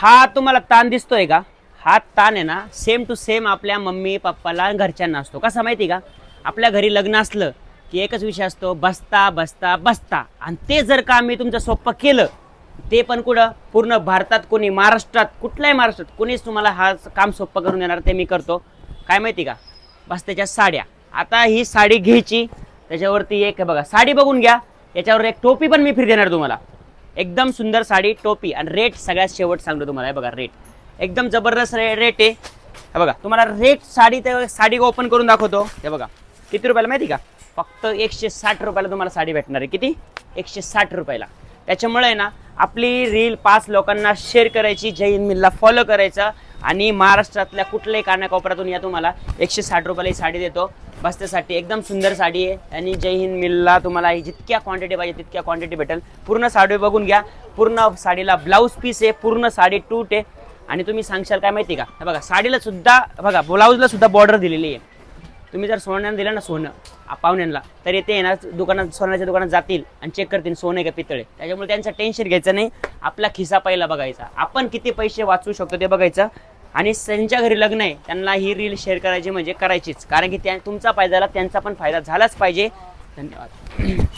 हा तुम्हाला ताण दिसतोय का? हा ताण आहे ना सेम टू सेम आपल्या मम्मी पप्पाला घरच्यांना असतो. कसा माहिती का? आपल्या घरी लग्न असलं की एकच विषय असतो, बसता बसता बसता. आणि ते जर का मी तुमचं सोपं केलं, ते पण कुठं पूर्ण भारतात, कोणी महाराष्ट्रात, कुठल्याही महाराष्ट्रात कोणीच तुम्हाला हा काम सोपं करून देणार, ते मी करतो. काय माहिती का? बस्त्याच्या साड्या. आता ही साडी घ्यायची, त्याच्यावरती एक बघा साडी बघून घ्या, याच्यावर एक टोपी पण मी फ्री देणार तुम्हाला. एकदम सुंदर साडी, टोपी आणि रेट सगळ्यात शेवट सांगतो तुम्हाला. हे बघा रेट एकदम जबरदस्त रेट आहे. हे बघा तुम्हाला रेट साडी ओपन करून दाखवतो. हे बघा किती रुपयाला माहिती का? फक्त 160 रुपयाला तुम्हाला साडी भेटणार आहे. किती? 160 रुपयाला. त्याच्यामुळे आहे ना आपली रील 5 लोकांना शेअर करायची, जय हिंद मिलला फॉलो करायचं आणि महाराष्ट्रातल्या कुठल्याही कानाकोपऱ्यातून या तुम्हाला 160 रुपयाला ही साडी देतो बस्त्यासाठी. एकदम सुंदर साडी आहे आणि जय हिंद मिलला तुम्हाला ही जितक्या क्वांटिटी पाहिजे तितक्या क्वांटिटी भेटेल. पूर्ण साडी बघून घ्या. पूर्ण साडीला ब्लाऊज पीस आहे, पूर्ण साडी टूट आहे. आणि तुम्ही सांगशाल काय माहिती का? हे बघा साडीला सुद्धा बघा ब्लाऊजला सुद्धा बॉर्डर दिलेली आहे. तुम्ही जर सोन्यानं दिलं ना, सोनं पाहुण्यांना, तर ते येणार दुकानात, सोन्याच्या दुकानात जातील आणि चेक करतील सोनं आहे का पितळे. त्याच्यामुळे त्यांचं टेन्शन घ्यायचं नाही. आपला खिसा पहिला बघायचा, आपण किती पैसे वाचवू शकतो ते बघायचं. आणि त्यांच्या घरी लग्न आहे त्यांना ही रील शेअर करायची म्हणजे करायचीच, कारण की तुमचा फायदा झाला, त्यांचा पण फायदा झालाच पाहिजे. धन्यवाद.